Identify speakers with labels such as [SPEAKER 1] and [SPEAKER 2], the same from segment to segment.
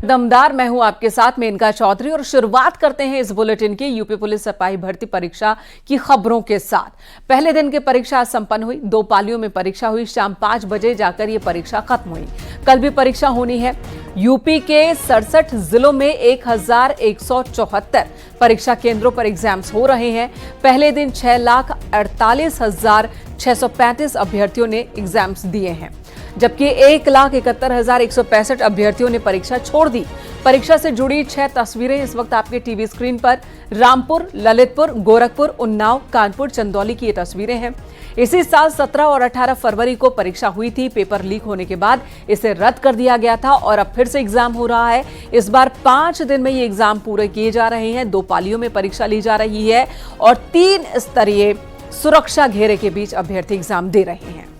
[SPEAKER 1] दमदार, मैं हूं आपके साथ मेनका चौधरी और शुरुआत करते हैं इस बुलेटिन की यूपी पुलिस सिपाही भर्ती परीक्षा की खबरों के साथ। पहले दिन की परीक्षा संपन्न हुई। 2 पालियों में परीक्षा हुई। शाम 5 बजे जाकर यह परीक्षा खत्म हुई। कल भी परीक्षा होनी है। यूपी के 67 जिलों में 1174 परीक्षा केंद्रों पर एग्जाम्स हो रहे हैं। पहले दिन 6,48,635 अभ्यर्थियों ने एग्जाम्स दिए हैं, जबकि 1,71,165 अभ्यर्थियों ने परीक्षा छोड़ दी। परीक्षा से जुड़ी 6 तस्वीरें इस वक्त आपके टीवी स्क्रीन पर। रामपुर, ललितपुर, गोरखपुर, उन्नाव, कानपुर, चंदौली की ये तस्वीरें हैं। इसी साल 17 और 18 फरवरी को परीक्षा हुई थी। पेपर लीक होने के बाद इसे रद्द कर दिया गया था और अब फिर से एग्जाम हो रहा है। इस बार 5 दिन में ये एग्जाम पूरे किए जा रहे हैं। 2 पालियों में परीक्षा ली जा रही है और 3 स्तरीय सुरक्षा घेरे के बीच अभ्यर्थी एग्जाम दे रहे हैं।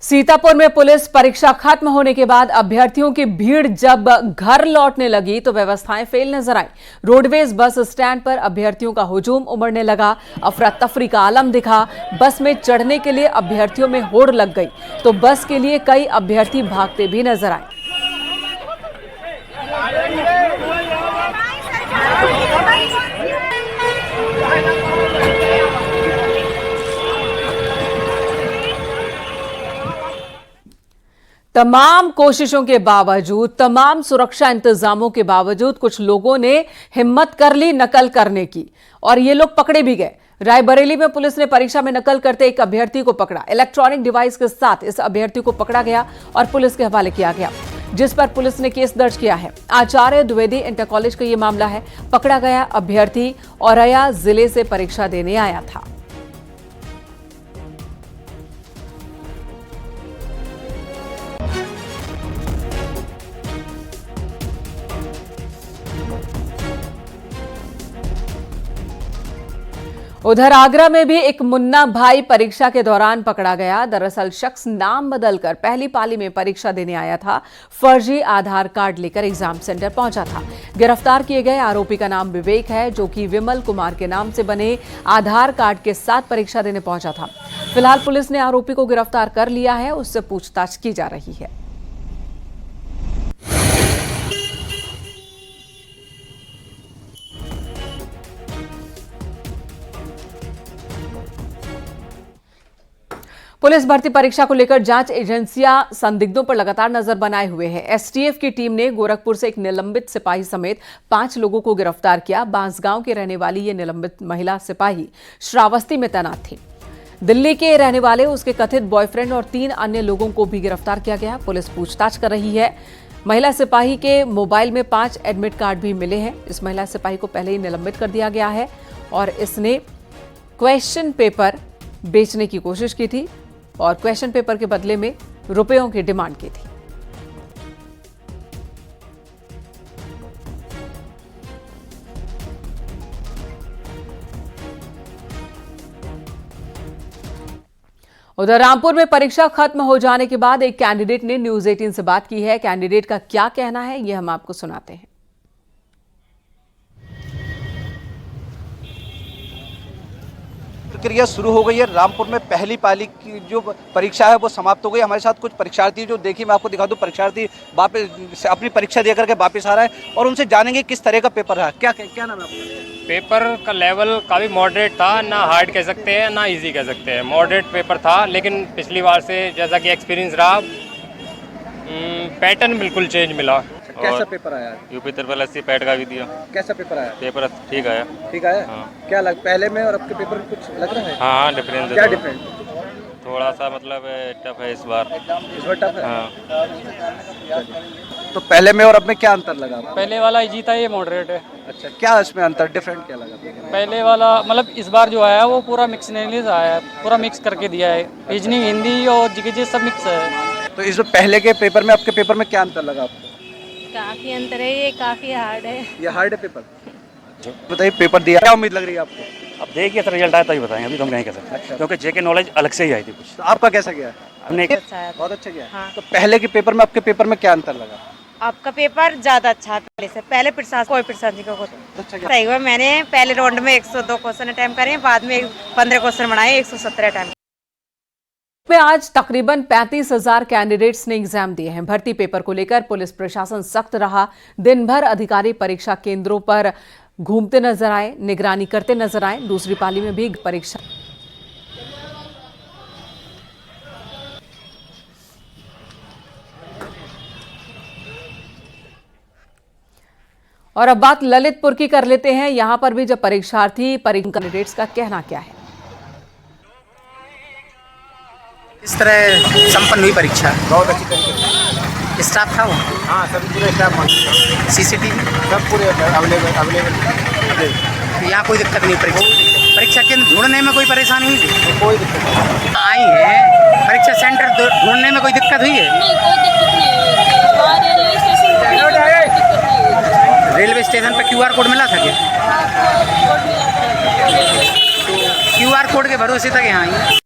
[SPEAKER 1] सीतापुर में पुलिस परीक्षा खत्म होने के बाद अभ्यर्थियों की भीड़ जब घर लौटने लगी तो व्यवस्थाएं फेल नजर आई। रोडवेज बस स्टैंड पर अभ्यर्थियों का हुजूम उमड़ने लगा। अफरा तफरी का आलम दिखा। बस में चढ़ने के लिए अभ्यर्थियों में होड़ लग गई तो बस के लिए कई अभ्यर्थी भागते भी नजर आए। तमाम कोशिशों के बावजूद, तमाम सुरक्षा इंतजामों के बावजूद कुछ लोगों ने हिम्मत कर ली नकल करने की और ये लोग पकड़े भी गए। रायबरेली में पुलिस ने परीक्षा में नकल करते एक अभ्यर्थी को पकड़ा। इलेक्ट्रॉनिक डिवाइस के साथ इस अभ्यर्थी को पकड़ा गया और पुलिस के हवाले किया गया, जिस पर पुलिस ने केस दर्ज किया है। आचार्य द्विवेदी इंटर कॉलेज का यह मामला है। पकड़ा गया अभ्यर्थी औरैया जिले से परीक्षा देने आया था। उधर आगरा में भी एक मुन्ना भाई परीक्षा के दौरान पकड़ा गया। दरअसल शख्स नाम बदलकर पहली पाली में परीक्षा देने आया था। फर्जी आधार कार्ड लेकर एग्जाम सेंटर पहुंचा था। गिरफ्तार किए गए आरोपी का नाम विवेक है, जो कि विमल कुमार के नाम से बने आधार कार्ड के साथ परीक्षा देने पहुंचा था। फिलहाल पुलिस ने आरोपी को गिरफ्तार कर लिया है। उससे पूछताछ की जा रही है। पुलिस भर्ती परीक्षा को लेकर जांच एजेंसियां संदिग्धों पर लगातार नजर बनाए हुए हैं। एसटीएफ की टीम ने गोरखपुर से एक निलंबित सिपाही समेत 5 लोगों को गिरफ्तार किया। बांसगांव के रहने वाली ये निलंबित महिला सिपाही श्रावस्ती में तैनात थी। दिल्ली के रहने वाले उसके कथित बॉयफ्रेंड और 3 अन्य लोगों को भी गिरफ्तार किया गया। पुलिस पूछताछ कर रही है। महिला सिपाही के मोबाइल में 5 एडमिट कार्ड भी मिले हैं। इस महिला सिपाही को पहले ही निलंबित कर दिया गया है और इसने क्वेश्चन पेपर बेचने की कोशिश की थी और क्वेश्चन पेपर के बदले में रुपयों की डिमांड की थी। उधर रामपुर में परीक्षा खत्म हो जाने के बाद एक कैंडिडेट ने न्यूज़ 18 से बात की है। कैंडिडेट का क्या कहना है, यह हम आपको सुनाते हैं।
[SPEAKER 2] प्रक्रिया शुरू हो गई है। रामपुर में पहली पाली की जो परीक्षा है वो समाप्त हो गई। हमारे साथ कुछ परीक्षार्थी जो देखिए मैं आपको दिखा दूं, परीक्षार्थी वापस अपनी परीक्षा दे करके वापस आ रहा है और उनसे जानेंगे किस तरह का पेपर रहा। क्या नाम है आपका?
[SPEAKER 3] पेपर का लेवल काफ़ी मॉडरेट था, ना हार्ड कह सकते हैं ना इजी कह सकते हैं। मॉडरेट पेपर था, लेकिन पिछली बार से जैसा कि एक्सपीरियंस रहा पैटर्न बिल्कुल चेंज मिला।
[SPEAKER 2] कैसा पेपर आया?
[SPEAKER 3] यूपी 80 पैट का भी दिया।
[SPEAKER 2] कैसा पेपर आया?
[SPEAKER 3] पेपर ठीक आया।
[SPEAKER 2] ठीक आया?
[SPEAKER 3] हाँ।
[SPEAKER 2] क्या पहले में और अब के पेपर में कुछ लग रहा है?
[SPEAKER 3] हाँ डिफरेंस है।
[SPEAKER 2] क्या डिफरेंस?
[SPEAKER 3] थोड़ा सा मतलब टफ है इस बार।
[SPEAKER 2] टफ है?
[SPEAKER 3] हाँ।
[SPEAKER 2] तो पहले में और अब में क्या अंतर लगा?
[SPEAKER 4] पहले वाला इजी था, ये मॉडरेट है।
[SPEAKER 2] अच्छा, क्या इसमें अंतर डिफरेंट क्या लगा?
[SPEAKER 4] पहले वाला मतलब इस बार जो आया वो पूरा मिक्स एनालिसिस आया है, पूरा मिक्स करके दिया है। रीजनिंग, हिंदी और जीके सब मिक्स है।
[SPEAKER 2] तो इस पहले के पेपर में आपके पेपर में क्या अंतर लगा आपको?
[SPEAKER 5] काफी अंतर है, ये काफी हार्ड है।
[SPEAKER 2] ये हार्ड है पेपर? बताइए, पेपर दिया, क्या उम्मीद लग रही है आपको?
[SPEAKER 6] अब देखिए रिजल्ट आया तो ही बताएंगे, अभी तो हम नहीं कह सकते।
[SPEAKER 2] अच्छा।
[SPEAKER 6] क्योंकि जेके नॉलेज अलग से ही आई थी कुछ।
[SPEAKER 2] तो आपका कैसा गया?
[SPEAKER 6] हमने
[SPEAKER 2] बहुत अच्छा गया।
[SPEAKER 5] हाँ।
[SPEAKER 2] तो पहले के पेपर में आपके पेपर में क्या अंतर लगा?
[SPEAKER 5] आपका पेपर ज्यादा अच्छा पहले से। पहले प्रशासन कोई प्रशासन का
[SPEAKER 2] अच्छा गया।
[SPEAKER 5] सही हुआ। मैंने पहले राउंड में 102 क्वेश्चन अटेम्प्ट करे, बाद में 15 क्वेश्चन बनाए, 117 अटेम्प्ट।
[SPEAKER 1] में आज तकरीबन 35,000 कैंडिडेट्स ने एग्जाम दिए हैं। भर्ती पेपर को लेकर पुलिस प्रशासन सख्त रहा। दिन भर अधिकारी परीक्षा केंद्रों पर घूमते नजर आए, निगरानी करते नजर आए। दूसरी पाली में भी परीक्षा और अब बात ललितपुर की कर लेते हैं। यहां पर भी जब परीक्षार्थी कैंडिडेट्स का कहना क्या है।
[SPEAKER 7] इस तरह संपन्न हुई परीक्षा,
[SPEAKER 2] बहुत अच्छी तरीके से।
[SPEAKER 7] स्टाफ था वो,
[SPEAKER 2] हाँ, सभी पूरे स्टाफ मौजूद,
[SPEAKER 7] सीसीटीवी
[SPEAKER 2] सब पूरे अवेलेबल।
[SPEAKER 7] यहाँ कोई दिक्कत नहीं। परीक्षा केंद्र ढूंढने में कोई परेशानी हुई थी?
[SPEAKER 2] कोई दिक्कत नहीं।
[SPEAKER 7] आई है परीक्षा सेंटर ढूंढने में कोई दिक्कत हुई है?
[SPEAKER 8] नहीं, कोई दिक्कत नहीं हुई थी। वहाँ रेलवे स्टेशन पर कोई दिक्कत नहीं हुई थी।
[SPEAKER 7] रेलवे स्टेशन पर QR कोड मिला था क्या?
[SPEAKER 8] कोड मिला था।
[SPEAKER 7] QR कोड के भरोसे तक यहाँ आई।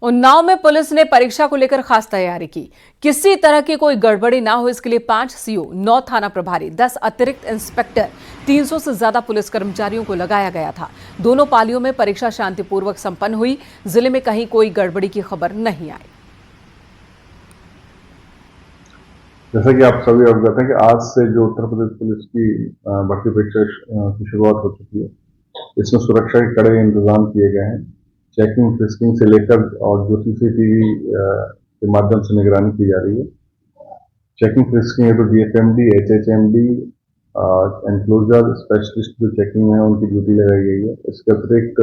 [SPEAKER 1] उन्नाव में पुलिस ने परीक्षा को लेकर खास तैयारी की। किसी तरह की कोई गड़बड़ी ना हो इसके लिए 5 CO, 9 थाना प्रभारी, 10 अतिरिक्त इंस्पेक्टर, 300 से ज्यादा पुलिस कर्मचारियों को लगाया गया था। दोनों पालियों में परीक्षा शांतिपूर्वक संपन्न हुई। जिले में कहीं कोई गड़बड़ी की खबर नहीं आई।
[SPEAKER 9] जैसा कि आप सभी अवगत हैं कि आज से जो उत्तर प्रदेश पुलिस की भर्ती परीक्षा की शुरुआत हो चुकी है, इसमें सुरक्षा के कड़े इंतजाम किए गए हैं। चेकिंग फ्रिस्किंग से लेकर और जो CCTV के माध्यम से निगरानी की जा रही है। चेकिंग फ्रिस्किंग है तो DFMD, HHMD, एनक्लोजर स्पेशलिस्ट जो चेकिंग है उनकी ड्यूटी लगाई गई है। इसके अतिरिक्त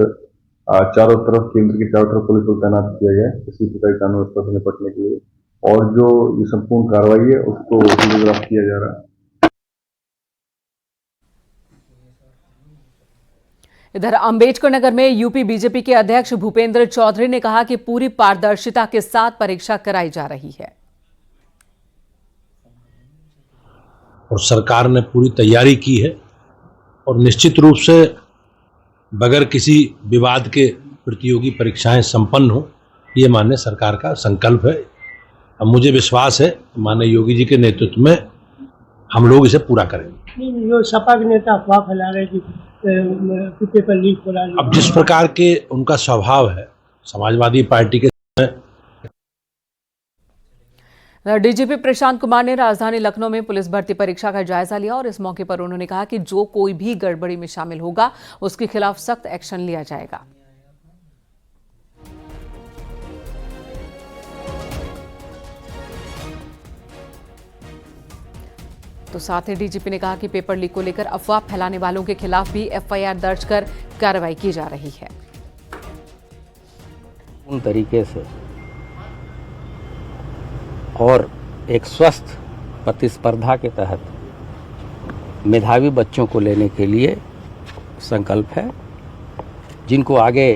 [SPEAKER 9] चारों तरफ केंद्र के चारों तरफ पुलिस को तैनात किया गया है किसी प्रकार की कानून व्यवस्था से निपटने के लिए। और जो ये संपूर्ण कार्रवाई है उसको वीडियोग्राफ किया जा रहा है।
[SPEAKER 1] इधर अंबेडकर नगर में यूपी बीजेपी के अध्यक्ष भूपेंद्र चौधरी ने कहा कि पूरी पारदर्शिता के साथ परीक्षा कराई जा रही है
[SPEAKER 10] और सरकार ने पूरी तैयारी की है और निश्चित रूप से बगैर किसी विवाद के प्रतियोगी परीक्षाएं संपन्न हो, ये माननीय सरकार का संकल्प है। अब मुझे विश्वास है माननीय योगी जी के नेतृत्व में हम लोग इसे पूरा करेंगे।
[SPEAKER 11] जो सपा के नेता अफवाह फैला रहे कि पेपर लीक हो रहा है।
[SPEAKER 10] अब जिस प्रकार के उनका स्वभाव है समाजवादी पार्टी के,
[SPEAKER 1] डीजीपी प्रशांत कुमार ने राजधानी लखनऊ में पुलिस भर्ती परीक्षा का जायजा लिया और इस मौके पर उन्होंने कहा कि जो कोई भी गड़बड़ी में शामिल होगा उसके खिलाफ सख्त एक्शन लिया जाएगा। तो साथ ही डीजीपी ने कहा कि पेपर लीक को लेकर अफवाह फैलाने वालों के खिलाफ भी FIR दर्ज कर कार्रवाई की जा रही है।
[SPEAKER 12] उन तरीके से और एक स्वस्थ प्रतिस्पर्धा के तहत मेधावी बच्चों को लेने के लिए संकल्प है, जिनको आगे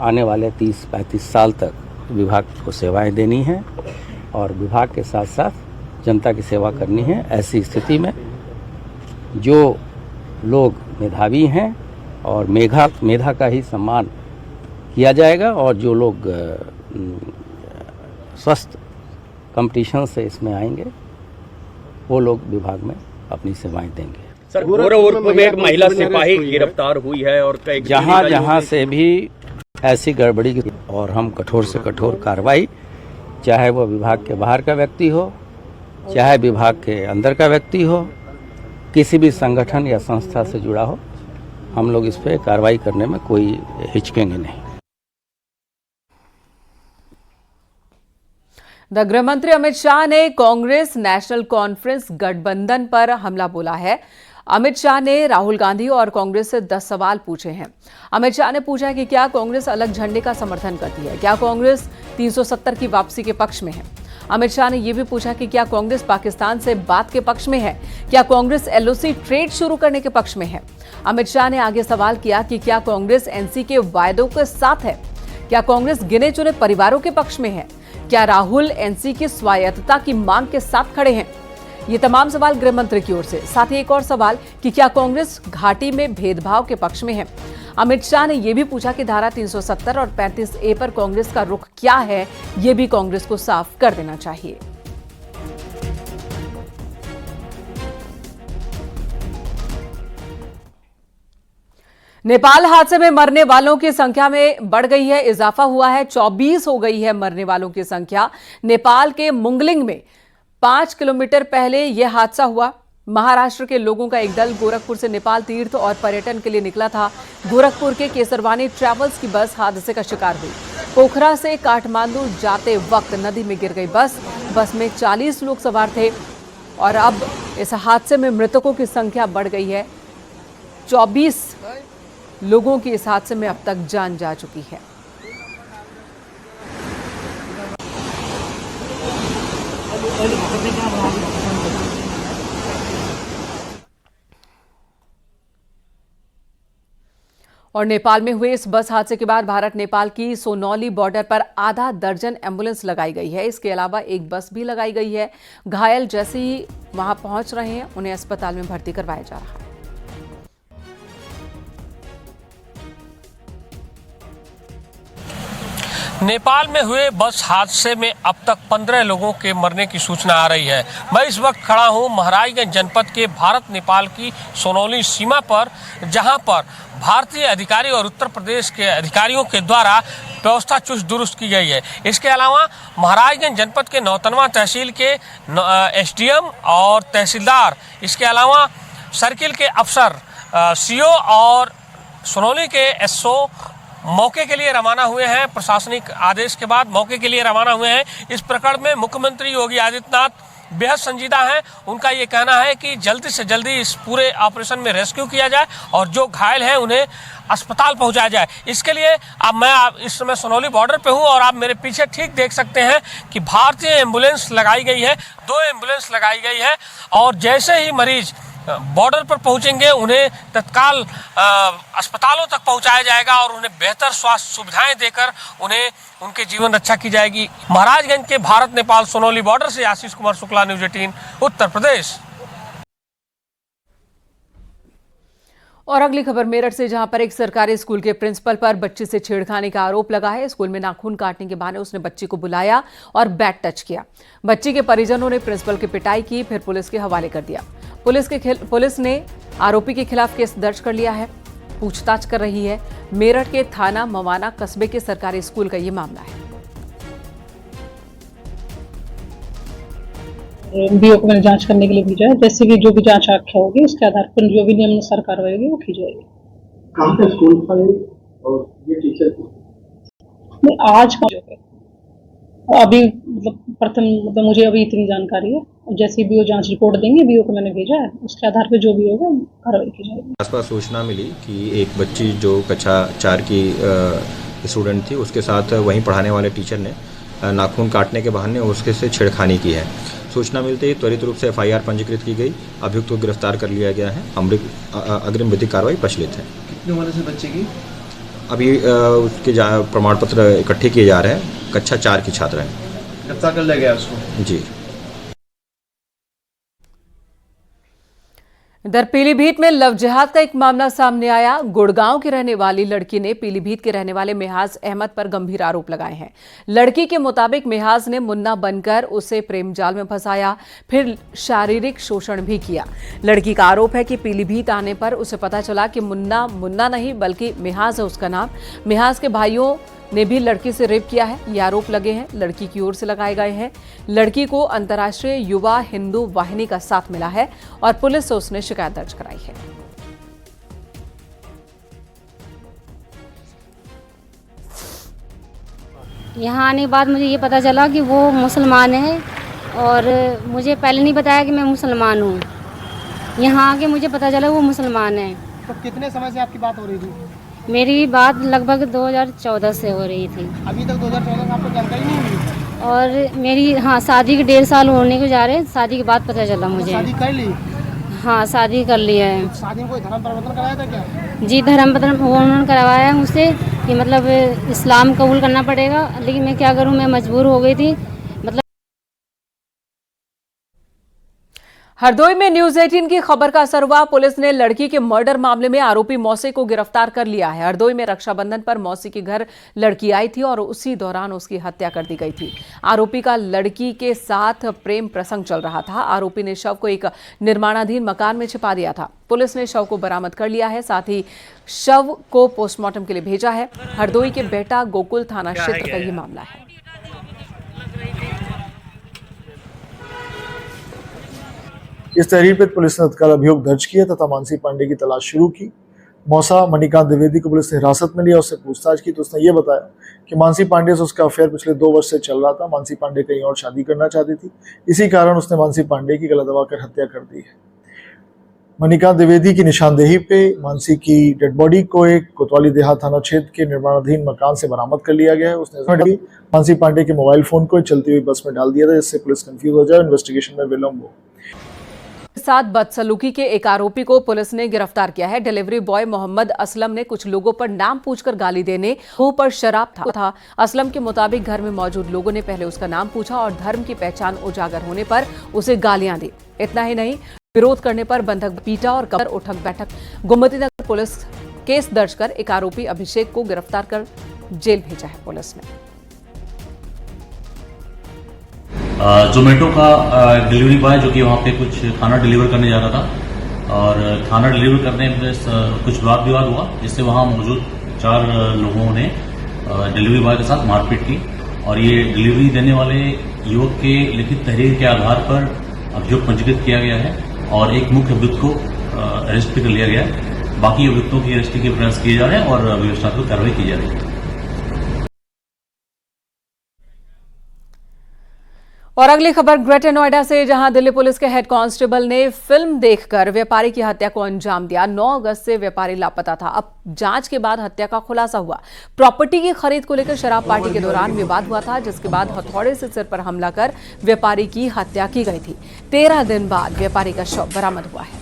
[SPEAKER 12] आने वाले 30-35 साल तक विभाग को सेवाएं देनी हैं और विभाग के साथ साथ जनता की सेवा करनी है। ऐसी स्थिति में जो लोग मेधावी हैं और मेधा का ही सम्मान किया जाएगा और जो लोग स्वस्थ कंपटीशन से इसमें आएंगे वो लोग विभाग में अपनी सेवाएं देंगे।
[SPEAKER 13] सर, गोरखपुर में एक महिला सिपाही गिरफ्तार हुई है और
[SPEAKER 12] जहां से भी ऐसी गड़बड़ी की और हम कठोर से कठोर कार्रवाई, चाहे वो विभाग के बाहर का व्यक्ति हो चाहे विभाग के अंदर का व्यक्ति हो, किसी भी संगठन या संस्था से जुड़ा हो, हम लोग इस पे कार्रवाई करने में कोई हिचकेंगे नहीं।
[SPEAKER 1] गृह मंत्री अमित शाह ने कांग्रेस नेशनल कॉन्फ्रेंस गठबंधन पर हमला बोला है। अमित शाह ने राहुल गांधी और कांग्रेस से 10 सवाल पूछे हैं। अमित शाह ने पूछा है कि क्या कांग्रेस अलग झंडे का समर्थन करती है, क्या कांग्रेस 370 की वापसी के पक्ष में है। अमित शाह ने यह भी पूछा कि क्या कांग्रेस पाकिस्तान से बात के पक्ष में है, क्या कांग्रेस LOC ट्रेड शुरू करने के पक्ष में है। अमित शाह ने आगे सवाल किया कि क्या कांग्रेस NC के वायदों के साथ है, क्या कांग्रेस गिने चुने परिवारों के पक्ष में है, क्या राहुल NC की स्वायत्तता की मांग के साथ खड़े हैं। ये तमाम सवाल गृह मंत्री की ओर से। साथ ही एक और सवाल कि क्या कांग्रेस घाटी में भेदभाव के पक्ष में है। अमित शाह ने यह भी पूछा कि धारा 370 और 35A पर कांग्रेस का रुख क्या है, यह भी कांग्रेस को साफ कर देना चाहिए। नेपाल हादसे में मरने वालों की संख्या में बढ़ गई है, इजाफा हुआ है, 24 हो गई है मरने वालों की संख्या। नेपाल के मुंगलिंग में 5 किलोमीटर पहले यह हादसा हुआ। महाराष्ट्र के लोगों का एक दल गोरखपुर से नेपाल तीर्थ और पर्यटन के लिए निकला था। गोरखपुर के केसरवानी ट्रैवल्स की बस हादसे का शिकार हुई। पोखरा से काठमांडू जाते वक्त नदी में गिर गई बस में 40 लोग सवार थे और अब इस हादसे में मृतकों की संख्या बढ़ गई है। 24 लोगों की इस हादसे में अब तक जान जा चुकी है। और नेपाल में हुए इस बस हादसे के बाद भारत नेपाल की सोनौली बॉर्डर पर आधा दर्जन एम्बुलेंस लगाई गई है। इसके अलावा एक बस भी लगाई गई है। घायल जैसे ही वहां पहुंच रहे हैं उन्हें अस्पताल में भर्ती करवाया जा रहा है।
[SPEAKER 14] नेपाल में हुए बस हादसे में अब तक 15 लोगों के मरने की सूचना आ रही है। मैं इस वक्त खड़ा हूं महाराजगंज जनपद के भारत नेपाल की सोनौली सीमा पर, जहां पर भारतीय अधिकारी और उत्तर प्रदेश के अधिकारियों के द्वारा व्यवस्था चुस्त दुरुस्त की गई है। इसके अलावा महाराजगंज जनपद के नौतनवा तहसील के एसडीएम और तहसीलदार, इसके अलावा सर्किल के अफसर, सीओ और सोनौली के एसओ मौके के लिए रवाना हुए हैं। प्रशासनिक आदेश के बाद मौके के लिए रवाना हुए हैं। इस प्रकरण में मुख्यमंत्री योगी आदित्यनाथ बेहद संजीदा हैं। उनका ये कहना है कि जल्दी से जल्दी इस पूरे ऑपरेशन में रेस्क्यू किया जाए और जो घायल हैं उन्हें अस्पताल पहुंचाया जाए। इसके लिए अब मैं इस समय सोनौली बॉर्डर पे हूं और आप मेरे पीछे ठीक देख सकते हैं कि भारतीय एम्बुलेंस लगाई गई है, 2 एम्बुलेंस लगाई गई है और जैसे ही मरीज बॉर्डर पर पहुंचेंगे उन्हें तत्काल अस्पतालों तक पहुंचाया जाएगा और उन्हें बेहतर स्वास्थ्य सुविधाएं देकर उन्हें उनके जीवन रक्षा की जाएगी। महाराजगंज के भारत नेपाल सोनौली बॉर्डर से आशीष कुमार शुक्ला, न्यूज 18 उत्तर प्रदेश।
[SPEAKER 1] और अगली खबर मेरठ से, जहां पर एक सरकारी स्कूल के प्रिंसिपल पर बच्ची से छेड़खानी का आरोप लगा है। स्कूल में नाखून काटने के बहाने उसने बच्ची को बुलाया और बैक टच किया। बच्ची के परिजनों ने प्रिंसिपल की पिटाई की, फिर पुलिस के हवाले कर दिया। पुलिस ने आरोपी के खिलाफ केस दर्ज कर लिया है, पूछताछ कर रही है। मेरठ के थाना मवाना कस्बे के सरकारी स्कूल का ये मामला है।
[SPEAKER 15] बीओ को मैंने जांच करने के लिए भेजा है। जैसे कि जो भी जांच आख्या होगी उसके आधार पर जो भी नियमानुसार कार्रवाई होगी वो की जाएगी।
[SPEAKER 11] कहाँ पे स्कूल था और ये टीचर
[SPEAKER 15] नहीं, आज अभी मतलब मुझे अभी इतनी जानकारी है। जैसे भी वो जांच रिपोर्ट देंगे, बीओ को मैंने भेजा है, उसके आधार पर जो भी होगा कार्रवाई की जाएगी।
[SPEAKER 16] आसपास सूचना मिली कि एक बच्ची जो कक्षा 4 की स्टूडेंट थी, उसके साथ वहीं पढ़ाने वाले टीचर ने नाखून काटने के बहाने उसके से छेड़खानी की है। सूचना मिलते ही त्वरित रूप से एफआईआर पंजीकृत की गई। अभियुक्त को गिरफ्तार कर लिया गया है। अग्रिम विधिक कार्रवाई प्रचलित है।
[SPEAKER 2] कितनी उम्र से बच्चे की?
[SPEAKER 16] अभी उसके प्रमाण पत्र इकट्ठे किए जा रहे हैं। कक्षा 4 की छात्रा है।
[SPEAKER 2] गिरफ्तार कर लिया गया उसको?
[SPEAKER 16] जी।
[SPEAKER 1] इधर पीलीभीत में लव जिहाद का एक मामला सामने आया। गुड़गांव की रहने वाली लड़की ने पीलीभीत के रहने वाले मेहाज अहमद पर गंभीर आरोप लगाए हैं। लड़की के मुताबिक मेहाज ने मुन्ना बनकर उसे प्रेम जाल में फंसाया, फिर शारीरिक शोषण भी किया। लड़की का आरोप है कि पीलीभीत आने पर उसे पता चला कि मुन्ना नहीं बल्कि मेहाज है उसका नाम। मेहाज के भाइयों ने भी लड़की से रेप किया है, ये आरोप लगे हैं, लड़की की ओर से लगाए गए हैं। लड़की को अंतर्राष्ट्रीय युवा हिंदू वाहिनी का साथ मिला है और पुलिस से उसने शिकायत दर्ज कराई है।
[SPEAKER 17] यहाँ आने के बाद मुझे ये पता चला कि वो मुसलमान है और मुझे पहले नहीं बताया कि मैं मुसलमान हूँ। यहाँ आके मुझे पता चला वो मुसलमान है।
[SPEAKER 11] तो कितने समय से आपकी बात हो रही थी?
[SPEAKER 17] मेरी बात लगभग 2014 से हो रही थी।
[SPEAKER 11] अभी तक 2014 में आपको जानकारी नहीं मिली?
[SPEAKER 17] और मेरी शादी के 1.5 साल होने को जा रहे हैं। शादी के बाद पता चला मुझे।
[SPEAKER 11] शादी कर ली?
[SPEAKER 17] हाँ, शादी कर लिया है।
[SPEAKER 11] शादी में कोई धर्म परिवर्तन कराया था क्या?
[SPEAKER 17] जी, धर्म परिवर्तन करवाया है मुझसे कि मतलब इस्लाम कबूल करना पड़ेगा, लेकिन मैं क्या करूँ, मैं मजबूर हो गई थी।
[SPEAKER 1] हरदोई में न्यूज 18 की खबर का असर हुआ। पुलिस ने लड़की के मर्डर मामले में आरोपी मौसी को गिरफ्तार कर लिया है। हरदोई में रक्षाबंधन पर मौसी के घर लड़की आई थी और उसी दौरान उसकी हत्या कर दी गई थी। आरोपी का लड़की के साथ प्रेम प्रसंग चल रहा था। आरोपी ने शव को एक निर्माणाधीन मकान में छिपा दिया था। पुलिस ने शव को बरामद कर लिया है, साथ ही शव को पोस्टमार्टम के लिए भेजा है। हरदोई के बेटा गोकुल थाना क्षेत्र का ये मामला है।
[SPEAKER 18] इस तहरीर पर पुलिस ने तत्काल अभियोग दर्ज किया तथा मानसी पांडे की तलाश शुरू की। मौसा मणिकांत द्विवेदी को पुलिस ने हिरासत में लिया, उससे पूछताछ की तो उसने ये बताया कि मानसी पांडे से उसका अफेयर पिछले 2 वर्ष से चल रहा था। मानसी पांडे कहीं और शादी करना चाहती थी, इसी कारण उसने मानसी पांडे की गला दबाकर हत्या कर दी है। मणिकांत द्विवेदी की निशानदेही पे मानसी की डेड बॉडी को एक कोतवाली देहात थाना क्षेत्र के निर्माणाधीन मकान से बरामद कर लिया गया है। उसने मानसी पांडे के मोबाइल फोन को चलती हुई बस में डाल दिया था, जिससे पुलिस कंफ्यूज हो जाए और इन्वेस्टिगेशन में विलंब हो।
[SPEAKER 1] साथ बदसलूकी के एक आरोपी को पुलिस ने गिरफ्तार किया है। डिलीवरी बॉय मोहम्मद असलम ने कुछ लोगों पर नाम पूछकर गाली देने, मुंह पर शराब था। असलम के मुताबिक घर में मौजूद लोगों ने पहले उसका नाम पूछा और धर्म की पहचान उजागर होने पर उसे गालियां दी। इतना ही नहीं, विरोध करने पर बंधक पीटा और कमर उठक बैठक। गोमती नगर पुलिस केस दर्ज कर एक आरोपी अभिषेक को गिरफ्तार कर जेल भेजा है पुलिस ने।
[SPEAKER 6] जोमेटो का डिलीवरी बॉय जो कि वहाँ पे कुछ खाना डिलीवर करने जा रहा था और खाना डिलीवर करने में कुछ वाद विवाद हुआ, जिससे वहाँ मौजूद 4 लोगों ने डिलीवरी बॉय के साथ मारपीट की और ये डिलीवरी देने वाले युवक के लिखित तहरीर के आधार पर अभियोग पंजीकृत किया गया है और एक मुख्य अभियुक्त को अरेस्ट कर लिया गया है। बाकी अभियुक्तों की अरेस्ट के प्रयास किए जा रहे हैं और व्यवस्थात्मक कार्रवाई की जा रही है।
[SPEAKER 1] और अगली खबर ग्रेटर नोएडा से, जहां दिल्ली पुलिस के हेड कांस्टेबल ने फिल्म देखकर व्यापारी की हत्या को अंजाम दिया। 9 अगस्त से व्यापारी लापता था। अब जांच के बाद हत्या का खुलासा हुआ। प्रॉपर्टी की खरीद को लेकर शराब पार्टी के दौरान विवाद हुआ था, जिसके बाद हथौड़े से सिर पर हमला कर व्यापारी की हत्या की गई थी। 13 दिन बाद व्यापारी का शव बरामद हुआ है।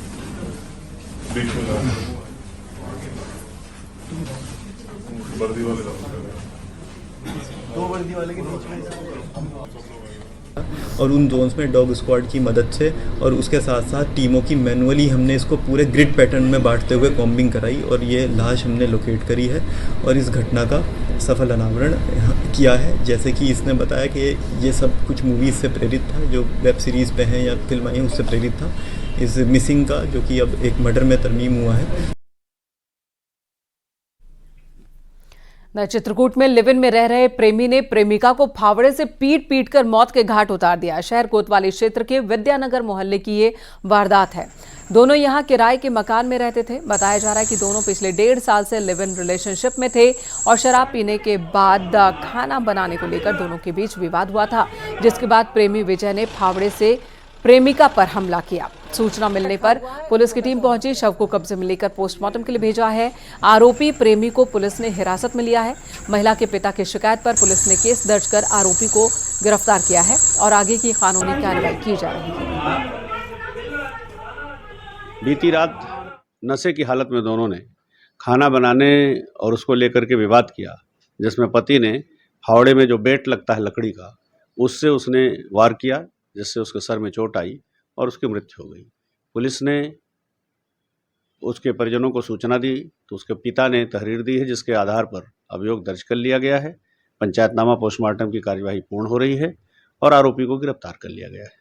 [SPEAKER 16] और उन जोन्स में डॉग स्क्वाड की मदद से और उसके साथ साथ टीमों की मैनुअली हमने इसको पूरे ग्रिड पैटर्न में बांटते हुए कॉम्बिंग कराई और ये लाश हमने लोकेट करी है और इस घटना का सफल अनावरण किया है। जैसे कि इसने बताया कि ये सब कुछ मूवीज़ से प्रेरित था, जो वेब सीरीज़ पे हैं या फिल्म आई हैं उससे प्रेरित था। इस मिसिंग का जो कि अब एक मर्डर में तरमीम हुआ है।
[SPEAKER 1] चित्रकूट में लिव इन में रह रहे प्रेमी ने प्रेमिका को फावड़े से पीट कर मौत के घाट उतार दिया। शहर कोतवाली क्षेत्र के विद्यानगर मोहल्ले की ये वारदात है। दोनों यहां किराए के मकान में रहते थे। बताया जा रहा है कि दोनों पिछले 1.5 साल से लिव इन रिलेशनशिप में थे और शराब पीने के बाद खाना बनाने को लेकर दोनों के बीच विवाद हुआ था, जिसके बाद प्रेमी विजय ने फावड़े से प्रेमिका पर हमला किया। सूचना मिलने पर पुलिस की टीम पहुंची, शव को कब्जे में लेकर पोस्टमार्टम के लिए भेजा है। आरोपी प्रेमी को पुलिस ने हिरासत में लिया है। महिला के पिता की शिकायत पर पुलिस ने केस दर्ज कर आरोपी को गिरफ्तार किया है और आगे की कानूनी कार्रवाई की जा रही है।
[SPEAKER 19] बीती रात नशे की हालत में दोनों ने खाना बनाने और उसको लेकर के विवाद किया, जिसमें पति ने फावड़े में जो बेट लगता है लकड़ी का, उससे उसने वार किया, जिससे उसके सर में चोट आई और उसकी मृत्यु हो गई। पुलिस ने उसके परिजनों को सूचना दी तो उसके पिता ने तहरीर दी है, जिसके आधार पर अभियोग दर्ज कर लिया गया है। पंचायतनामा पोस्टमार्टम की कार्यवाही पूर्ण हो रही है और आरोपी को गिरफ्तार कर लिया गया है।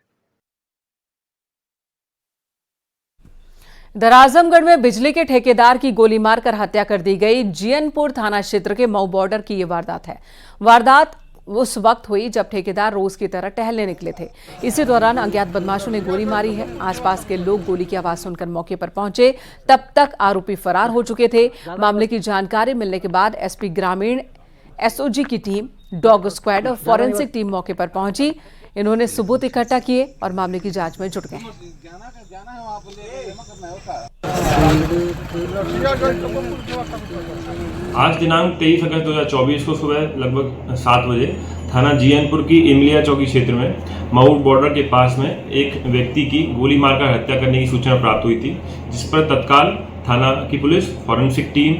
[SPEAKER 1] दराजमगढ़ में बिजली के ठेकेदार की गोली मारकर हत्या कर दी गई। जीएनपुर थाना क्षेत्र के मऊ बॉर्डर की ये वारदात है। वारदात उस वक्त हुई जब ठेकेदार रोज की तरह टहलने निकले थे। इसी दौरान अज्ञात बदमाशों ने गोली मारी है। आसपास के लोग गोली की आवाज सुनकर मौके पर पहुंचे, तब तक आरोपी फरार हो चुके थे। मामले की जानकारी मिलने के बाद एसपी ग्रामीण, एसओजी की टीम, डॉग स्क्वाड और फॉरेंसिक टीम मौके पर पहुंची। इन्होंने सबूत इकट्ठा किए और मामले की जांच में जुट गए।
[SPEAKER 20] आज दिनांक 23 अगस्त 2024 को सुबह लगभग 7 बजे थाना जीएनपुर की इमलिया चौकी क्षेत्र में मऊ बॉर्डर के पास में एक व्यक्ति की गोली मारकर हत्या करने की सूचना प्राप्त हुई थी, जिस पर तत्काल थाना की police, forensic team,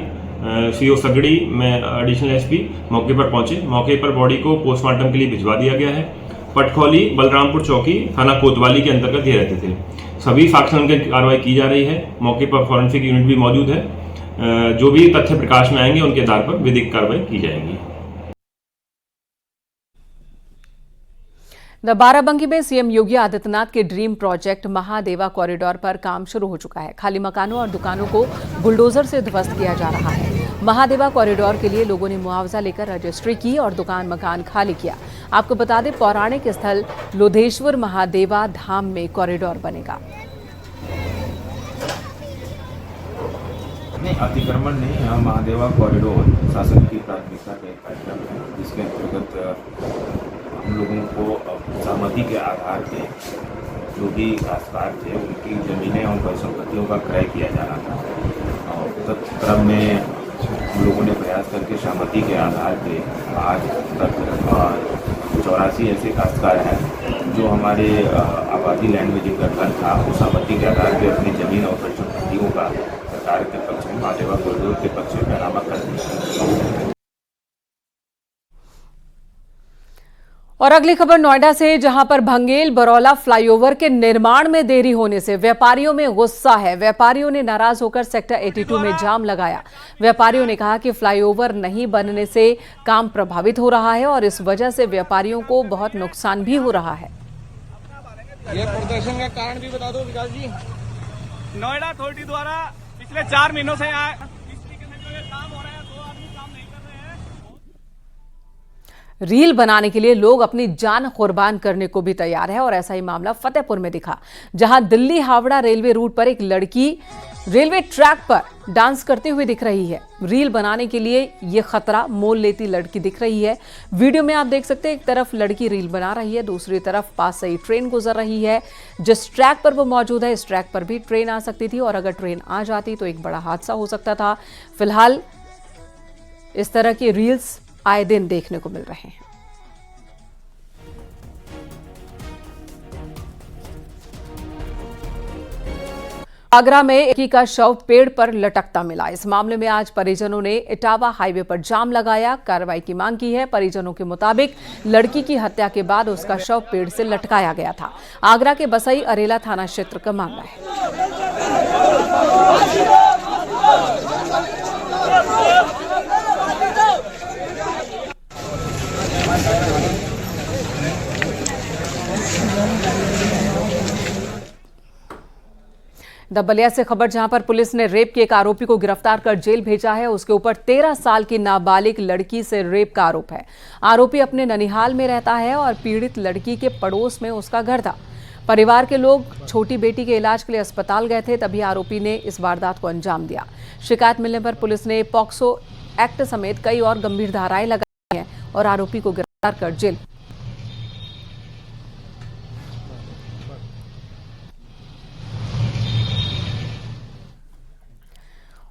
[SPEAKER 20] CO Sagri में एडिशनल एसपी मौके पर पहुंचे। मौके पर बॉडी को पोस्टमार्टम के लिए भिजवा दिया गया है। पटखौली बलरामपुर चौकी थाना कोतवाली के अंतर्गत ये रहते थे। सभी फैक्शन की कार्रवाई की जा रही है। मौके पर फॉरेंसिक यूनिट भी मौजूद है। जो भी तथ्य प्रकाश में आएंगे उनके आधार पर विधिक कार्रवाई की जाएगी।
[SPEAKER 1] बाराबंकी में सीएम योगी आदित्यनाथ के ड्रीम प्रोजेक्ट महादेवा कॉरिडोर पर काम शुरू हो चुका है। खाली मकानों और दुकानों को बुलडोजर से ध्वस्त किया जा रहा है। महादेवा कॉरिडोर के लिए लोगों ने मुआवजा लेकर रजिस्ट्री की और दुकान मकान खाली किया। आपको बता दें, पौराणिक स्थल लोधेश्वर महादेवा धाम में कॉरिडोर बनेगा।
[SPEAKER 16] अतिक्रमण नहीं, यहाँ महादेवा कॉरिडोर शासन की प्राथमिकता का एक कार्यक्रम है, जिसके अंतर्गत हम लोगों को सहमति के आधार पे जो भी काश्तकार थे उनकी ज़मीनें और परिसंपत्तियों का क्रय किया जा रहा था। और तत्क्रम में हम लोगों ने प्रयास करके सहमति के आधार पे आज तक 84 ऐसे काश्तकार हैं जो हमारे आबादी लैंड में जिनका घर था उस सहमति के आधार पे अपनी ज़मीन और परिसंपत्तियों का सरकार के पक्ष में महादेवा कॉरिडोर के पक्ष में बरामद कर दिया।
[SPEAKER 1] और अगली खबर नोएडा से, जहां पर भंगेल बरौला फ्लाईओवर के निर्माण में देरी होने से व्यापारियों में गुस्सा है। व्यापारियों ने नाराज होकर सेक्टर 82 में जाम लगाया। व्यापारियों ने कहा कि फ्लाईओवर नहीं बनने से काम प्रभावित हो रहा है और इस वजह से व्यापारियों को बहुत नुकसान भी हो रहा है।
[SPEAKER 21] ये प्रदर्शन का कारण भी बता दो विकास जी। नोएडा अथॉरिटी द्वारा पिछले 4 महीनों से यहाँ इस तरीके से जो ये काम हो रहा है, 2 आदमी काम नहीं कर रहे हैं।
[SPEAKER 1] रील बनाने के लिए लोग अपनी जान कुर्बान करने को भी तैयार है और ऐसा ही मामला फतेहपुर में दिखा, जहां दिल्ली हावड़ा रेलवे रूट पर एक लड़की रेलवे ट्रैक पर डांस करते हुए दिख रही है। रील बनाने के लिए ये खतरा मोल लेती लड़की दिख रही है। वीडियो में आप देख सकते हैं, एक तरफ लड़की रील बना रही है, दूसरी तरफ पास से ही ट्रेन गुजर रही है। जिस ट्रैक पर वो मौजूद है, इस ट्रैक पर भी ट्रेन आ सकती थी और अगर ट्रेन आ जाती तो एक बड़ा हादसा हो सकता था। फिलहाल इस तरह की रील्स आए दिन देखने को मिल रहे हैं। आगरा में एक का शव पेड़ पर लटकता मिला। इस मामले में आज परिजनों ने इटावा हाईवे पर जाम लगाया, कार्रवाई की मांग की है। परिजनों के मुताबिक लड़की की हत्या के बाद उसका शव पेड़ से लटकाया गया था। आगरा के बसई अरेला थाना क्षेत्र का मामला है। दबलिया से खबर, जहां पर पुलिस ने रेप के एक आरोपी को गिरफ्तार कर जेल भेजा है। उसके ऊपर 13 साल की नाबालिग लड़की से रेप का आरोप है। आरोपी अपने ननिहाल में रहता है और पीड़ित लड़की के पड़ोस में उसका घर था। परिवार के लोग छोटी बेटी के इलाज के लिए अस्पताल गए थे, तभी आरोपी ने इस वारदात को अंजाम दिया। शिकायत मिलने पर पुलिस ने पॉक्सो एक्ट समेत कई और गंभीर धाराएं लगाई हैं और आरोपी को गिरफ्तार कर जेल।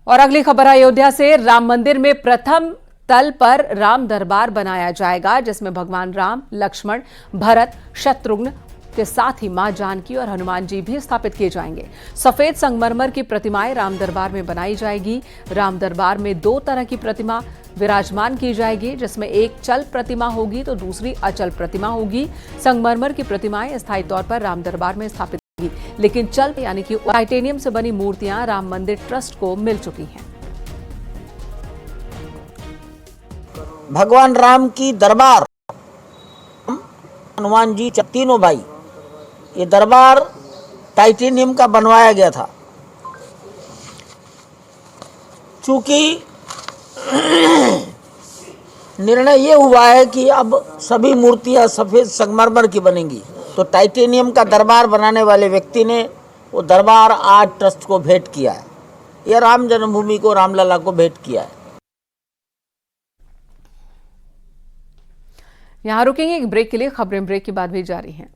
[SPEAKER 1] और अगली खबर अयोध्या से, राम मंदिर में प्रथम तल पर राम दरबार बनाया जाएगा, जिसमें भगवान राम, लक्ष्मण, भरत, शत्रुघ्न के साथ ही मां जानकी और हनुमान जी भी स्थापित किए जाएंगे। सफेद संगमरमर की प्रतिमाएं राम दरबार में बनाई जाएगी। राम दरबार में 2 तरह की प्रतिमा विराजमान की जाएगी, जिसमें एक चल प्रतिमा होगी तो दूसरी अचल प्रतिमा होगी। संगमरमर की प्रतिमाएं स्थायी तौर पर राम दरबार में स्थापित, लेकिन चल यानी कि टाइटेनियम से बनी मूर्तियां राम मंदिर ट्रस्ट को मिल चुकी हैं।
[SPEAKER 22] भगवान राम की दरबार, हनुमान जी, तीनों भाई, ये दरबार टाइटेनियम का बनवाया गया था। चूंकि निर्णय ये हुआ है कि अब सभी मूर्तियां सफेद संगमरमर की बनेंगी, तो टाइटेनियम का दरबार बनाने वाले व्यक्ति ने वो दरबार आज ट्रस्ट को भेंट किया है। यह राम जन्मभूमि को, रामलला को भेंट किया है।
[SPEAKER 1] यहां रुकेंगे एक ब्रेक के लिए। खबरें ब्रेक के बाद भी जारी हैं।